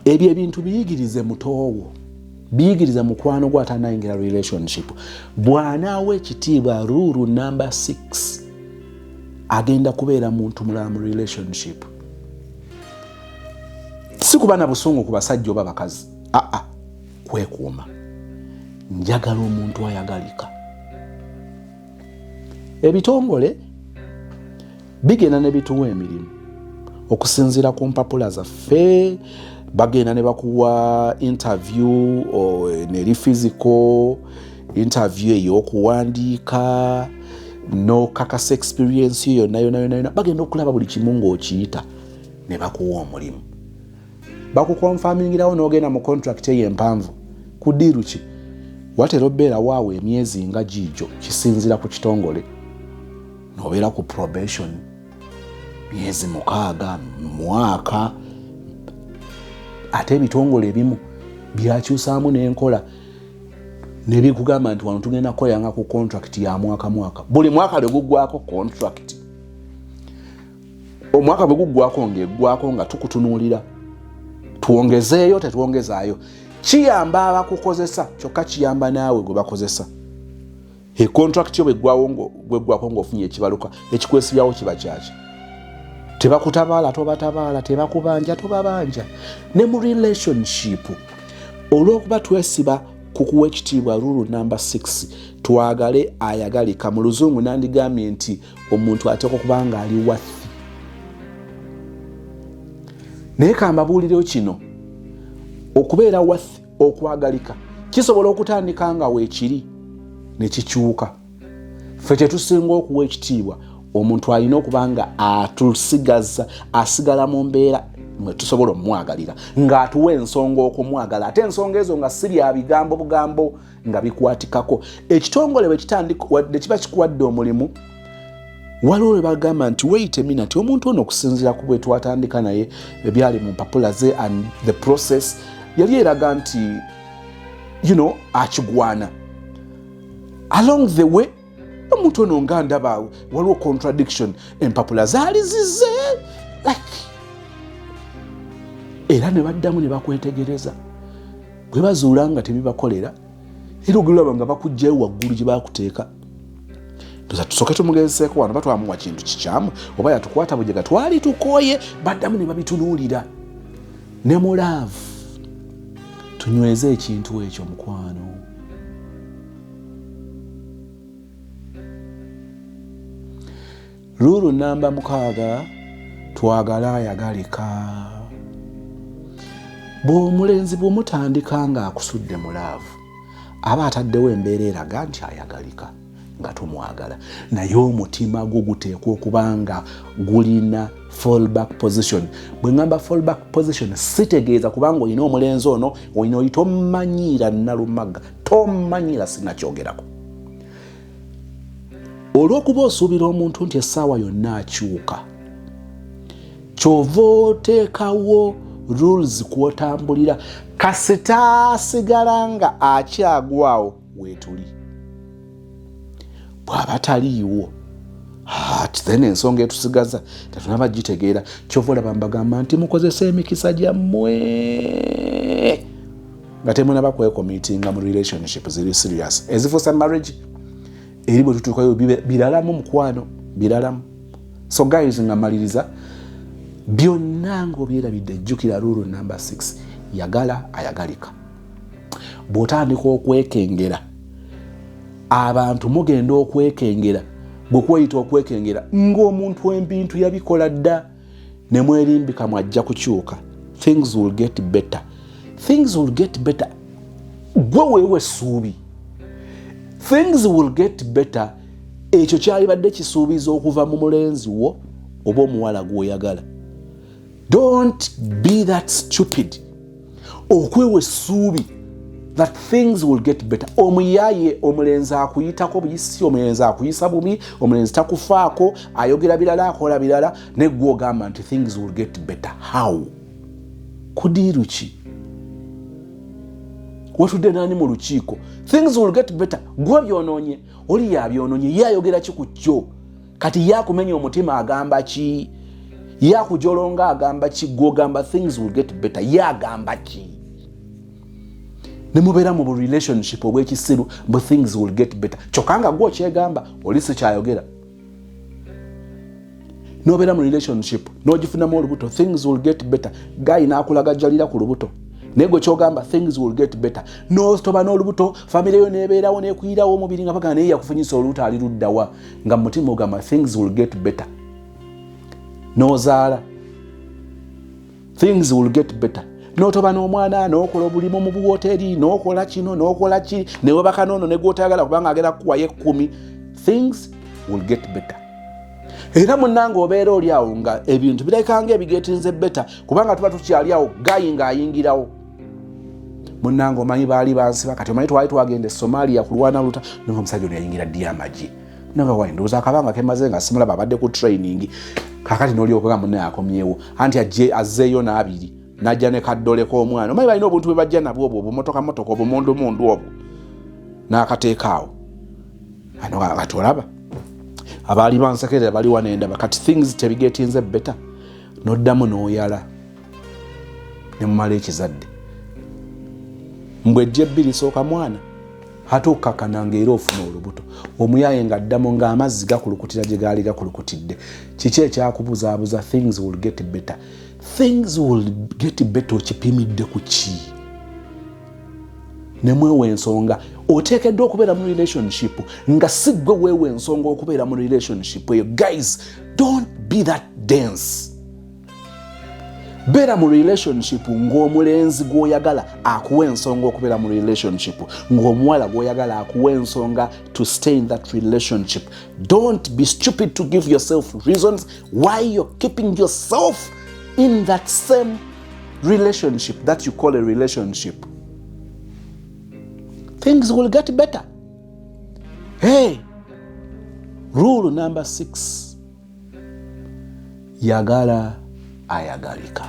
Ebyo ebintu biyigirize mutoowo. Biyigiriza mukwano gwatanayingira relationship. Bw'anaawa ekitiibwa rule number 6 agenda kubeera muntu mulala mu relationship. Si kuba na busungu ku basajja oba bakazi. Kwekuuma. Njagala omuntu ayagalika. Ebitongole bigenda ne bituwa emirimu okusinziira ku mpapula zaffe. Bagenda ne bakuwa interview neri physical interview ey'okuwandiika n'okakasa experience yonna bagenda okulaba buli kimu ng'okiyita ne bakuwa omulimu. Bakukonfamingirawo n'ogenda mu contract eyo empanvu ku ddiiru ki watera obeera waawe emyezi nga giijo kisinziira ku kitongole. N'obeera ku probation myezi 6 mwaka. Ate ebitongole ebimu byakyusaamu n'enkola ne bikugamba nti wano tugenda kukoleranga ku contract ya mwaka. Buli mwaka lwe guggwako contract. Omwaka bwe guggwako ng'eggwako nga tukutunuulira. Tuwongezeeyo tetuwongezaayo. Kiyamba abakukozesa kyokka kiyamba naawe gwe bakozesa. Contract yo bweggwako ng'ofunye ekibaluka ekikwesibyawo kiba kyaki. Tebakutabaala tobatabaala, tebakubanja tobabanja. Ne mu relationship olw'okuba twesiba ku kuwa ekitiibwa rule number 6 twagale ayagalika. Mu luzungu nandigambye nti omuntu ateeka okuba nga ali worthy. Naye kambabuulireyo kino, okubeera worthy okwagalika kisobola okutandika nga weekiri ne kikyuka. Ffe tetusinga okuwa ekitiibwa omuntu alina okuba nga asigala mu mbeera mwe tusobola omwagalira ng'atuwa ensonga okumwagala. Ate ensonga ezo nga si bya bigambo bugambo nga bikwatikako. Ekitongole bwe kitandika kiba kikuwadde omulimu, waliwo lwe bagamba nti wait a minute, omuntu ono okusinziira ku bwe twatandika naye ebyali mu mpapula ze and the process yali eraga nti akigwana. Along the way omuntu ono nga ndaba waliwo contradiction, empapula zaali zize era ne baddamu ne bakwetegereza. Bwe bazuula nga tebibakolera era ogulaba nga bakugjayo waggulu gye bakuteeka. Tusooke tumugezeeko wano batwamuwa kintu kikyamu oba yatukwata bujega twali tukooye, baddamu ne babitunuulira. Ne mu laavu tunyweze ekintu ekyo mukwano. Rule number 6 twagala ayagalika. Bw'omulenzi bw'omutandika nga akusudde mu laavu aba ataddewo embeera eraga nti ayagalika nga tumwagala. Naye omutima gwo guteekwa okuba nga gulina fallback position. Bwe ngamba fallback position sitegeeza kubanga olina omulenzi ono olina oli tomanyiira nnalumaga, tomanyiira sinakyogerako. Olw'okuba osuubira omuntu nti essaawa yonna akyuka, kyova oteekawo rules kwotambulira kasita asigala nga akyagwawo weetuli. Bw'aba taliiwo then ensonga etusigaza tetunaba gitegeera. Kyova olaba mbagamba nti mukozesa emikisa gyammwe nga temunaba kwekomitinga mu relationship ziri serious. Ezifuusa marriage eri bwe tutuukayo biralamu mukwano, biralamu. So guys, nga maliriza byonna ng'obyerabidde jjukira rule number 6 yagala ayagalika. Bw'otandika okwekengera abantu mugenda okwekengera, bwe kweyita okwekengera ng'omuntu empintu yabikola dda ne mwerimbika mwajja kukyuka. Things will get better. Things will get better. Gwe weewe essuubi. Things will get better. Ekyo kyalibadde kisuubiza okuva mu mulenzi wo oba omuwala gw'oyagala. Don't be that stupid. Okwewa essuubi that things will get better. Omuyaye omulenzi akuyitako buyisi, omulenzi akuyisa bubi, omulenzi takufaako, ayogera birala akola birala, ne gwe ogamba nti things will get better. How? Kudiiru ki? watudde nani mu lukiiko, things will get better. Gwe byononye oli yabyononye, yayogera ki ku kyo, kati yakumenya omutima agamba ki, yakujolonga agamba ki, gwogamba things will get better, yagamba ki? Nemubeera mu relationship obwekisiru mbu things will get better, kyokanga gwe okyegamba oli si kyayogera. Nobeera mu relationship n'ogifunamu olubuto, things will get better, gayi n'akulagajjalira ku lubuto naye gwe kyogamba things will get better. N'otoba n'olubuto, famire yo nebeerawo neekuyirawo omubiri nga bagamba naye yakufunyisa olubuto ali luddawa, nga mu mutima ogamba things will get better. N'ozaala, things will get better. N'otoba n'omwana, n'okola obulimu mu buwoteri, n'okola kino, n'okola ki, ne webaka n'ono ne gw'otayagala kubanga agenda kukuwayo 10, things will get better. Era munnange obeera oli awo nga ebintu birabikanga ebigetinze better kubanga tuba tukyali awo gayi ng'ayingirawo. Munnange omanyi baali bansiba, kati omanyi twali twagenda e Somalia kulwana luta, nonga omusajja ono yayingira ddi amagi. Nanga wayi ndowooza akabanga kemaze nga simulaba abadde ku training, kakati n'olyoka nga munne akomyewo anti azzeeyo n'abiri n'ajja ne kaddole k'omwana. Omanyi balina obuntu bwe bajja nabwo obwo obumotoka obumondomondo obwo n'akateeka awo. Ano kati olaba abaali bansekerera bali wanendaba, kati things tebigetinze better, n'oddamu n'oyala ne mumala ekizadde. Mbwe ejja ebbiri sooka mwana ate okkakananga era ofuna olubuto, omuyaye ng'addamu ng'amazzi gakulukutira gye gaali gakulukutidde. Kiki ekyakubuzaabuza things will get better? Things will get better okipimidde ku ki? Nemwewa ensonga oteekeddwa okubeera mu relationship nga si ggwe weewa ensonga okubeera mu relationship eyo. Guys, don't be that dense. Beera mu relationship ng'omulenzi gw'oyagala akuwa ensonga okubeera mu relationship, ng'omuwala gw'oyagala akuwa ensonga to stay in that relationship. Don't be stupid to give yourself reasons why you're keeping yourself in that same relationship that you call a relationship. Things will get better. Hey, rule number 6. Yagala ayagalika.